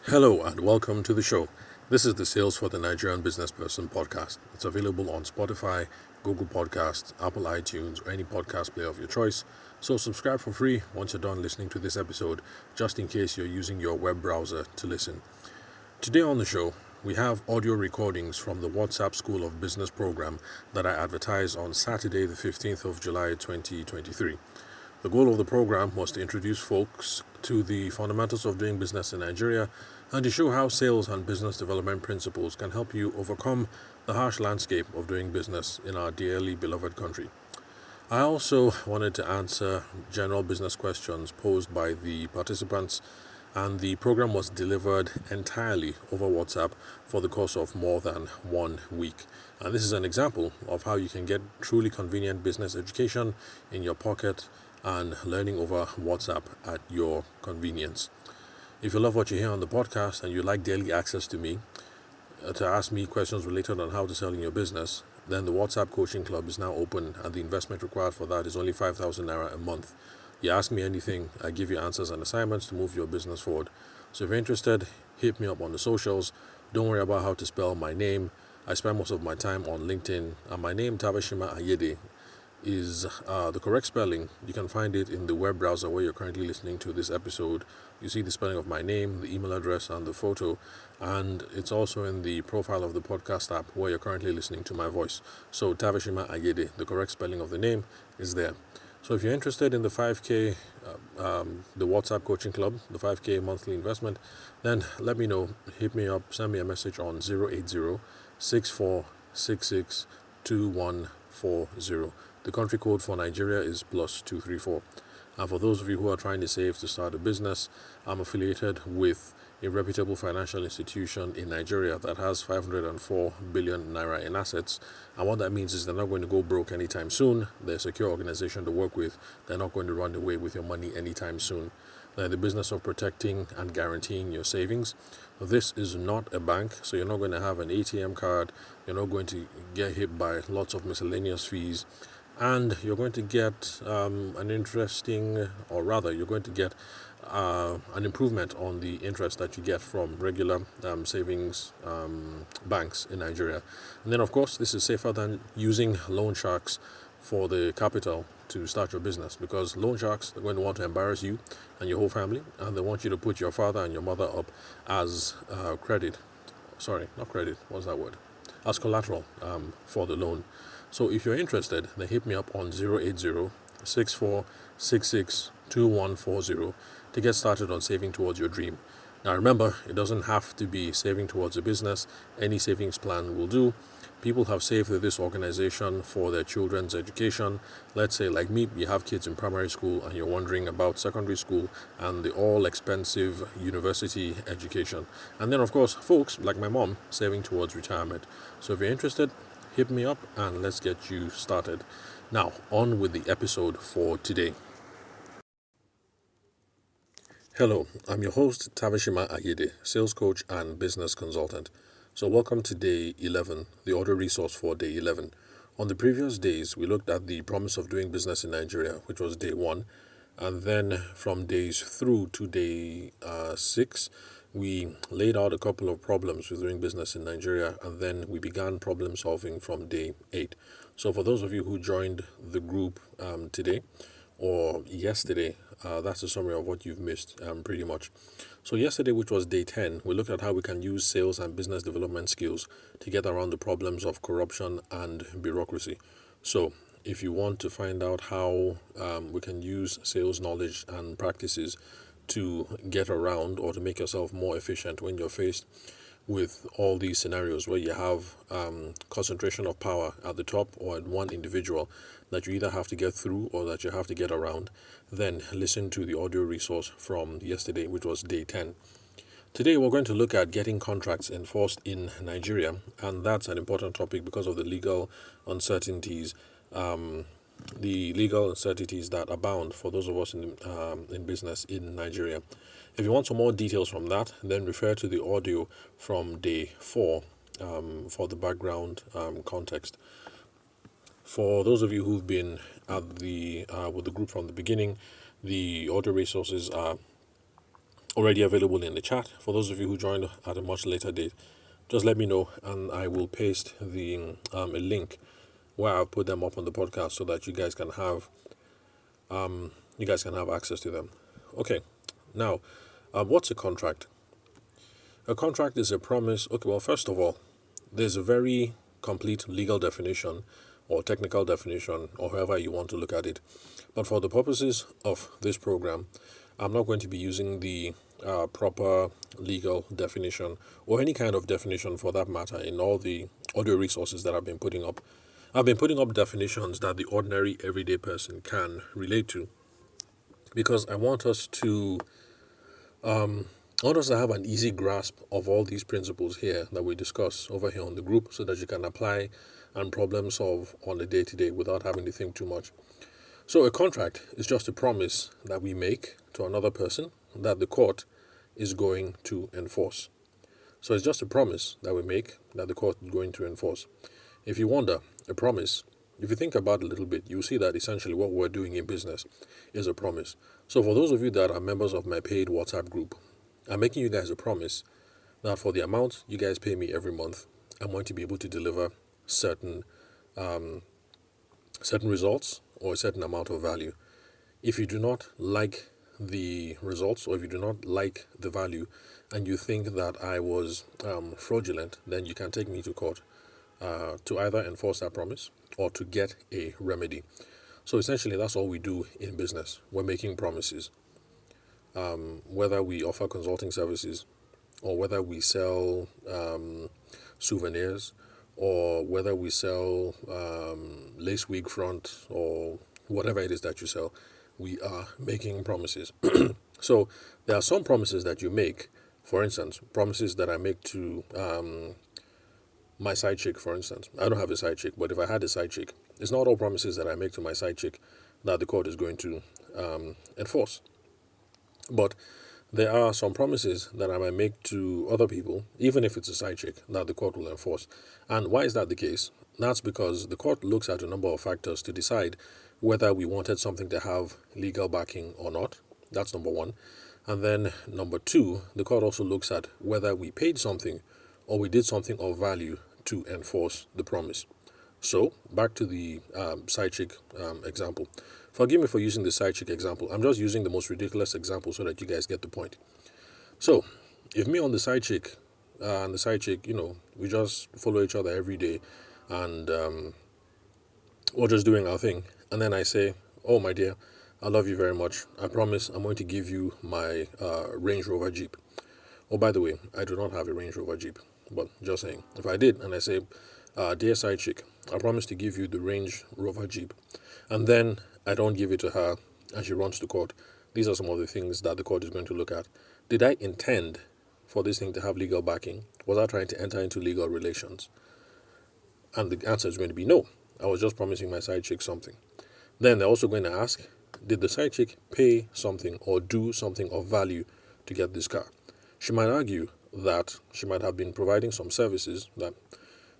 Hello and welcome to the show. This is the Sales for the Nigerian Business Person podcast. It's available on Spotify, Google Podcasts, Apple iTunes, or any podcast player of your choice. So subscribe for free once you're done listening to this episode, just in case you're using your web browser to listen. Today on the show, we have audio recordings from the WhatsApp School of Business program that I advertised on Saturday, the 15th of July 2023. The goal of the program was to introduce folks to the fundamentals of doing business in Nigeria and to show how sales and business development principles can help you overcome the harsh landscape of doing business in our dearly beloved country. I also wanted to answer general business questions posed by the participants, and the program was delivered entirely over WhatsApp for the course of more than 1 week. And this is an example of how you can get truly convenient business education in your pocket and learning over WhatsApp at your convenience. If you love what you hear on the podcast and you like daily access to me, to ask me questions related on how to sell in your business, then the WhatsApp Coaching Club is now open, and the investment required for that is only 5,000 naira a month. You ask me anything, I give you answers and assignments to move your business forward. So if you're interested, hit me up on the socials. Don't worry about how to spell my name. I spend most of my time on LinkedIn, and my name, Tabashima Ayede, is the correct spelling. You can find it in the web browser where you're currently listening to this episode. You see the spelling of my name, the email address, and the photo, and it's also in the profile of the podcast app where you're currently listening to my voice. So Tavashima Ayede, the correct spelling of the name, is there. So if you're interested in the 5K, the WhatsApp Coaching Club, the 5K monthly investment, then let me know. Hit me up, send me a message on 080 6466 2140. The country code for Nigeria is +234. And for those of you who are trying to save to start a business, I'm affiliated with a reputable financial institution in Nigeria that has 504 billion naira in assets. And what that means is they're not going to go broke anytime soon. They're a secure organization to work with. They're not going to run away with your money anytime soon. They're in the business of protecting and guaranteeing your savings. This is not a bank, so you're not going to have an ATM card. You're not going to get hit by lots of miscellaneous fees. And you're going to get an interesting, or rather, you're going to get an improvement on the interest that you get from regular savings banks in Nigeria. And then, of course, this is safer than using loan sharks for the capital to start your business, because loan sharks are going to want to embarrass you and your whole family, and they want you to put your father and your mother up as credit. Sorry, not credit. What's that word? As collateral for the loan. So if you're interested, then hit me up on 080 6466 2140 to get started on saving towards your dream. Now remember, it doesn't have to be saving towards a business. Any savings plan will do. People have saved with this organization for their children's education. Let's say, like me, you have kids in primary school and you're wondering about secondary school and the all-expensive university education. And then, of course, folks like my mom saving towards retirement. So if you're interested, hit me up and let's get you started. Now, on with the episode for today. Hello, I'm your host, Tavashima Ayede, sales coach and business consultant. So welcome to day 11, the audio resource for day 11. On the previous days, we looked at the promise of doing business in Nigeria, which was day 1. And then from days through to day 6, we laid out a couple of problems with doing business in Nigeria, and then we began problem solving from day 8. So for those of you who joined the group today or yesterday, that's a summary of what you've missed pretty much. So yesterday, which was day 10, we looked at how we can use sales and business development skills to get around the problems of corruption and bureaucracy. So if you want to find out how we can use sales knowledge and practices to get around or to make yourself more efficient when you're faced with all these scenarios where you have concentration of power at the top or at one individual that you either have to get through or that you have to get around, then listen to the audio resource from yesterday, which was day 10. Today we're going to look at getting contracts enforced in Nigeria, and that's an important topic because of the legal uncertainties that abound for those of us in business in Nigeria. If you want some more details from that, then refer to the audio from day 4 for the background context. For those of you who've been at the with the group from the beginning, the audio resources are already available in the chat. For those of you who joined at a much later date, just let me know and I will paste the a link where I've put them up on the podcast so that you guys can have access to them. Okay, now what's a contract? A contract is a promise. Okay, well, first of all, there's a very complete legal definition or technical definition, or however you want to look at it. But for the purposes of this program, I'm not going to be using the proper legal definition or any kind of definition for that matter in all the audio resources that I've been putting up. I've been putting up definitions that the ordinary everyday person can relate to because I want us to have an easy grasp of all these principles here that we discuss over here on the group so that you can apply and problem solve on a day-to-day without having to think too much. So a contract is just a promise that we make to another person that the court is going to enforce. So it's just a promise that we make that the court is going to enforce. If you wonder, a promise, if you think about it a little bit, you'll see that essentially what we're doing in business is a promise. So for those of you that are members of my paid WhatsApp group, I'm making you guys a promise that for the amount you guys pay me every month, I'm going to be able to deliver certain results or a certain amount of value. If you do not like the results or if you do not like the value and you think that I was fraudulent, then you can take me to court to either enforce that promise or to get a remedy. So essentially that's all we do in business. We're making promises. Whether we offer consulting services or whether we sell souvenirs or whether we sell lace wig front or whatever it is that you sell, we are making promises. So there are some promises that you make. For instance, promises that I make to my side chick, for instance. I don't have a side chick, but if I had a side chick, it's not all promises that I make to my side chick that the court is going to enforce. But there are some promises that I might make to other people, even if it's a side chick, that the court will enforce. And why is that the case? That's because the court looks at a number of factors to decide whether we wanted something to have legal backing or not. That's number one. And then number two, the court also looks at whether we paid something or we did something of value to enforce the promise. So back to the side chick example. Forgive me for using the side chick example. I'm just using the most ridiculous example so that you guys get the point. So if me on the side chick and the side chick, we just follow each other every day and we're just doing our thing. And then I say, oh, my dear, I love you very much. I promise I'm going to give you my Range Rover Jeep. Oh, by the way, I do not have a Range Rover Jeep. But just saying, if I did and I say, dear side chick, I promise to give you the Range Rover Jeep, and then I don't give it to her and she runs to court, these are some of the things that the court is going to look at. Did I intend for this thing to have legal backing? Was I trying to enter into legal relations? And the answer is going to be no. I was just promising my side chick something. Then they're also going to ask, did the side chick pay something or do something of value to get this car? She might argue that she might have been providing some services that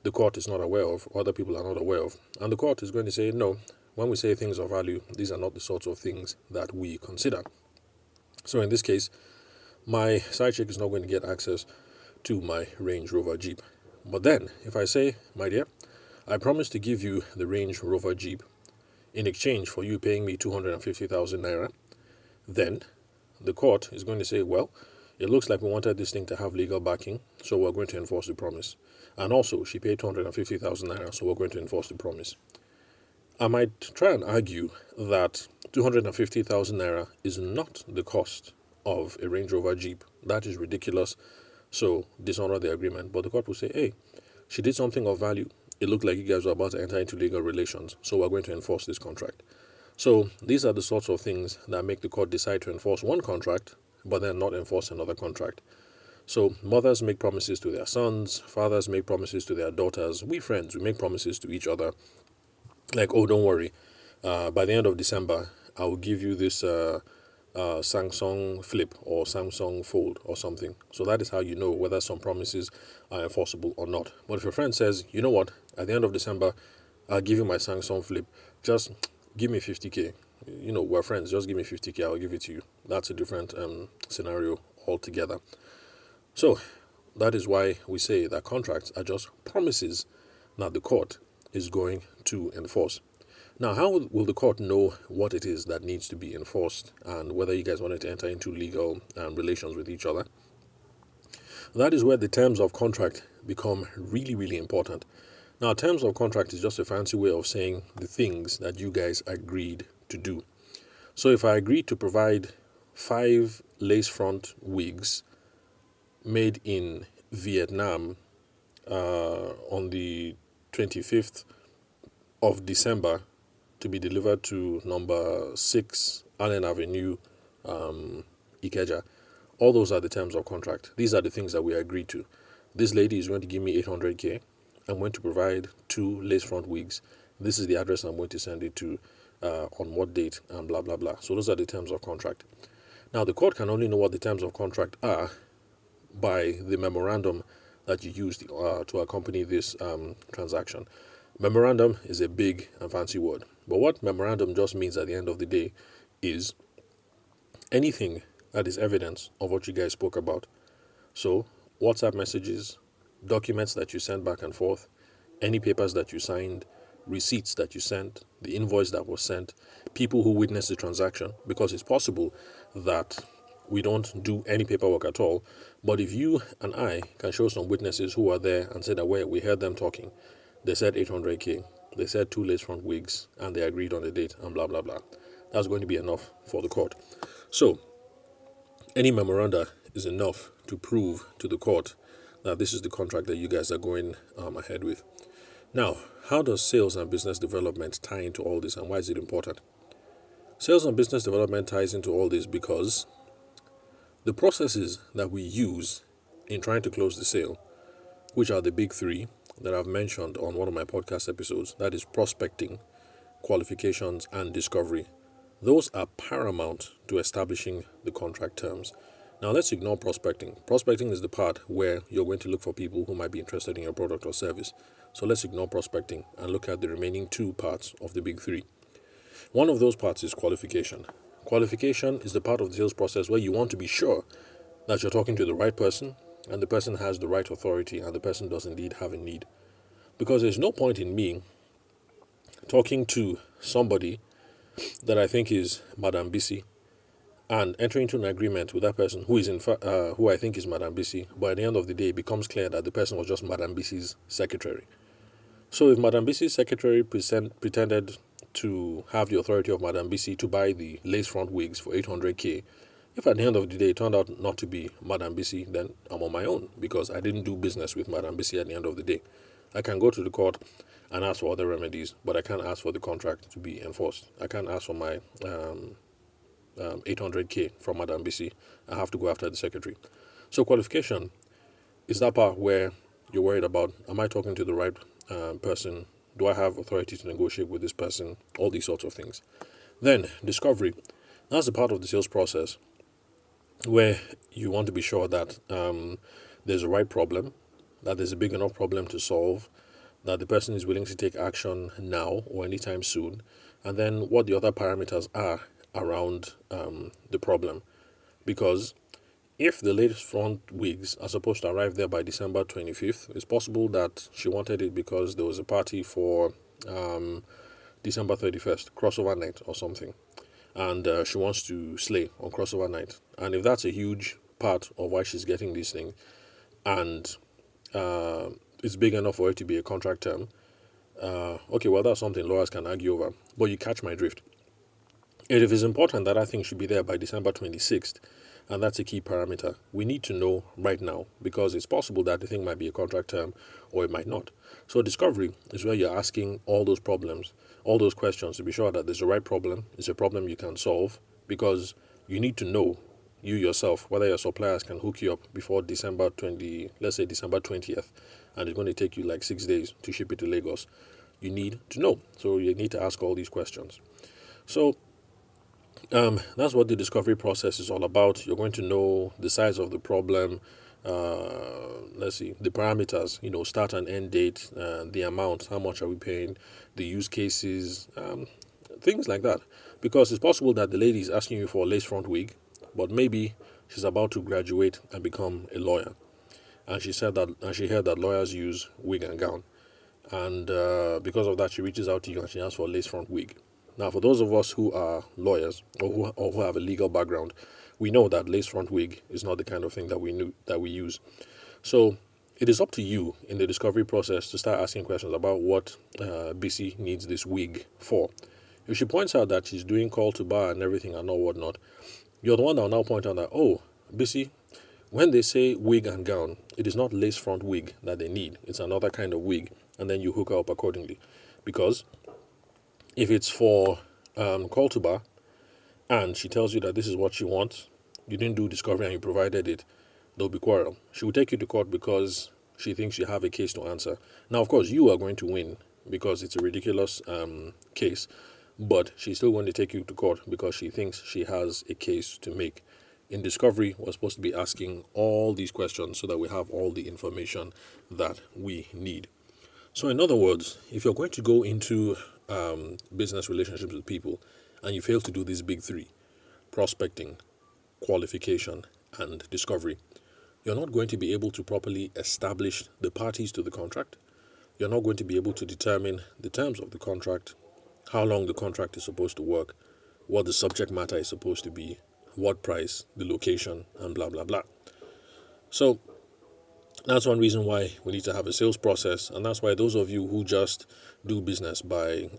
the court is not aware of, or other people are not aware of. And the court is going to say, no, when we say things of value, these are not the sorts of things that we consider. So in this case, my side chick is not going to get access to my Range Rover Jeep. But then, if I say, my dear, I promise to give you the Range Rover Jeep in exchange for you paying me 250,000 naira, then the court is going to say, well, it looks like we wanted this thing to have legal backing, so we're going to enforce the promise. And also, she paid 250,000 naira, so we're going to enforce the promise. I might try and argue that 250,000 naira is not the cost of a Range Rover Jeep. That is ridiculous, so dishonor the agreement. But the court will say, hey, she did something of value. It looked like you guys were about to enter into legal relations, so we're going to enforce this contract. So these are the sorts of things that make the court decide to enforce one contract, but then not enforce another contract. So mothers make promises to their sons, fathers make promises to their daughters. We friends, we make promises to each other. Like, oh, don't worry, by the end of December, I will give you this Samsung Flip or Samsung Fold or something. So that is how you know whether some promises are enforceable or not. But if your friend says, you know what, at the end of December, I'll give you my Samsung Flip, just give me 50K. We're friends, just give me 50K, I'll give it to you. That's a different scenario altogether. So that is why we say that contracts are just promises that the court is going to enforce. Now, how will the court know what it is that needs to be enforced and whether you guys wanted to enter into legal relations with each other? That is where the terms of contract become really, really important. Now, terms of contract is just a fancy way of saying the things that you guys agreed to do. So if I agreed to provide 5 lace front wigs made in Vietnam on the 25th of December to be delivered to number 6 Allen Avenue, Ikeja, all those are the terms of contract. These are the things that we agreed to. This lady is going to give me 800k. I'm going to provide 2 lace front wigs. This is the address I'm going to send it to, on what date, and blah, blah, blah. So those are the terms of contract. Now, the court can only know what the terms of contract are by the memorandum that you used to accompany this transaction. Memorandum is a big and fancy word. But what memorandum just means at the end of the day is anything that is evidence of what you guys spoke about. So, WhatsApp messages, documents that you sent back and forth, any papers that you signed, receipts that you sent, the invoice that was sent, people who witnessed the transaction, because it's possible that we don't do any paperwork at all, but if you and I can show some witnesses who are there and say that we heard them talking, they said 800k, they said 2 lace front wigs, and they agreed on the date, and blah, blah, blah. That's going to be enough for the court. So, any memoranda is enough to prove to the court that this is the contract that you guys are going ahead with. Now, how does sales and business development tie into all this, and why is it important? Sales and business development ties into all this because the processes that we use in trying to close the sale, which are the big 3 that I've mentioned on one of my podcast episodes, that is prospecting, qualifications, and discovery. Those are paramount to establishing the contract terms. Now, let's ignore prospecting. Prospecting is the part where you're going to look for people who might be interested in your product or service. So let's ignore prospecting and look at the remaining 2 parts of the big 3. One of those parts is qualification. Qualification is the part of the sales process where you want to be sure that you're talking to the right person and the person has the right authority and the person does indeed have a need. Because there's no point in me talking to somebody that I think is Madame Bisi and entering into an agreement with that person who is who I think is Madame Bisi, but at the end of the day it becomes clear that the person was just Madame Bisi's secretary. So if Madame Bisi's secretary pretended to have the authority of Madame Bisi to buy the lace front wigs for 800k, if at the end of the day it turned out not to be Madame Bisi, then I'm on my own because I didn't do business with Madame Bisi at the end of the day. I can go to the court and ask for other remedies, but I can't ask for the contract to be enforced. I can't ask for my 800k from Madame Bisi. I have to go after the secretary. So qualification is that part where you're worried about, am I talking to the right person? Do I have authority to negotiate with this person? All these sorts of things. Then discovery. That's the part of the sales process where you want to be sure that there's a right problem, that there's a big enough problem to solve, that the person is willing to take action now or anytime soon, and then what the other parameters are around the problem. Because if the latest front wigs are supposed to arrive there by December 25th, it's possible that she wanted it because there was a party for December 31st, crossover night or something. And she wants to slay on crossover night. And if that's a huge part of why she's getting these things, and it's big enough for it to be a contract term, okay, well, that's something lawyers can argue over. But you catch my drift. If it's important that I think should be there by December 26th, and that's a key parameter, we need to know right now, because it's possible that the thing might be a contract term or it might not. So discovery is where you're asking all those problems, all those questions to be sure that there's a right problem, it's a problem you can solve, because you need to know, you yourself, whether your suppliers can hook you up before December 20th, and it's going to take you like 6 days to ship it to Lagos. You need to know. So you need to ask all these questions. So that's what the discovery process is all about. You're going to know the size of the problem, the parameters, start and end date, the amount, how much are we paying, the use cases, things like that. Because it's possible that the lady is asking you for a lace front wig, but maybe she's about to graduate and become a lawyer. And she said that, and she heard that lawyers use wig and gown. And because of that, she reaches out to you and she asks for a lace front wig. Now, for those of us who are lawyers or who have a legal background, we know that lace front wig is not the kind of thing that we use. So it is up to you in the discovery process to start asking questions about what BC needs this wig for. If she points out that she's doing call to bar and everything and all whatnot, you're the one that will now point out that, oh, BC, when they say wig and gown, it is not lace front wig that they need. It's another kind of wig, and then you hook her up accordingly. Because if it's for call to bar, and she tells you that this is what she wants, you didn't do discovery and you provided it, there'll be quarrel. She will take you to court because she thinks you have a case to answer. Now, of course, you are going to win because it's a ridiculous case, but she's still going to take you to court because she thinks she has a case to make. In discovery, we're supposed to be asking all these questions so that we have all the information that we need. So, in other words, if you're going to go into business relationships with people and you fail to do these big three: prospecting, qualification, and discovery, you're not going to be able to properly establish the parties to the contract. You're not going to be able to determine the terms of the contract, how long the contract is supposed to work, what the subject matter is supposed to be, what price, the location, and blah, blah, blah. So that's one reason why we need to have a sales process. And that's why those of you who just do business by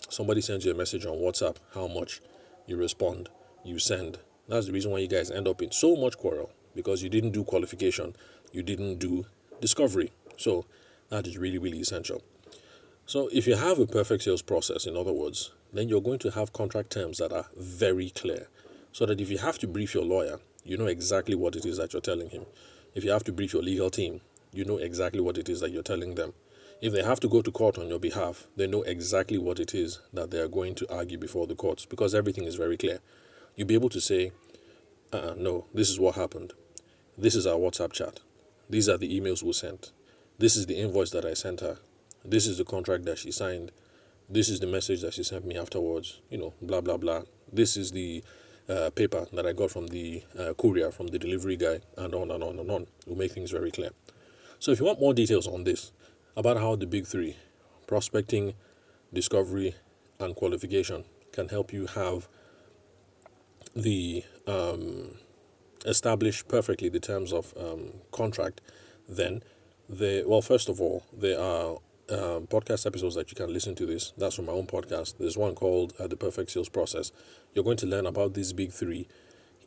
somebody sends you a message on WhatsApp, how much, you respond, you send. That's the reason why you guys end up in so much quarrel, because you didn't do qualification, you didn't do discovery. So that is really, really essential. So if you have a perfect sales process, in other words, then you're going to have contract terms that are very clear, so that if you have to brief your lawyer, you know exactly what it is that you're telling him. If you have to brief your legal team, you know exactly what it is that you're telling them. If they have to go to court on your behalf, they know exactly what it is that they are going to argue before the courts, because everything is very clear. You'll be able to say, no, this is what happened. This is our WhatsApp chat. These are the emails we sent. This is the invoice that I sent her. This is the contract that she signed. This is the message that she sent me afterwards. Blah, blah, blah. This is the paper that I got from the courier, from the delivery guy, and on and on and on. We'll make things very clear. So if you want more details on this, about how the big three, prospecting, discovery, and qualification, can help you have the establish perfectly the terms of contract, then first of all, there are podcast episodes that you can listen to this. That's from my own podcast. There's one called The Perfect Sales Process. You're going to learn about these big three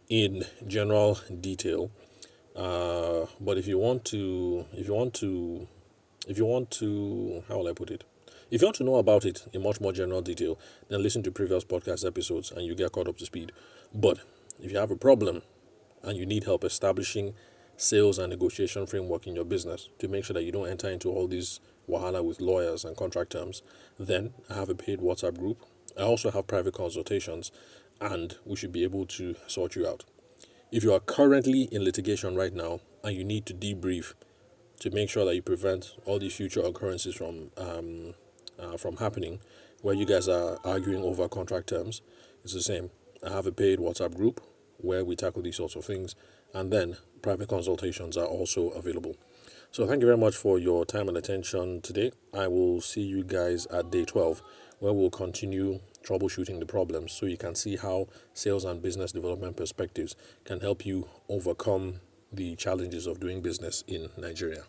in general detail. But if you want to, how will I put it? If you want to know about it in much more general detail, then listen to previous podcast episodes and you get caught up to speed. But if you have a problem and you need help establishing sales and negotiation framework in your business to make sure that you don't enter into all these wahala with lawyers and contract terms, then I have a paid WhatsApp group. I also have private consultations, and we should be able to sort you out. If you are currently in litigation right now and you need to debrief to make sure that you prevent all these future occurrences from happening, where you guys are arguing over contract terms, it's the same. I have a paid WhatsApp group where we tackle these sorts of things, and then private consultations are also available. So thank you very much for your time and attention today. I will see you guys at day 12, where we'll continue troubleshooting the problems so you can see how sales and business development perspectives can help you overcome the challenges of doing business in Nigeria.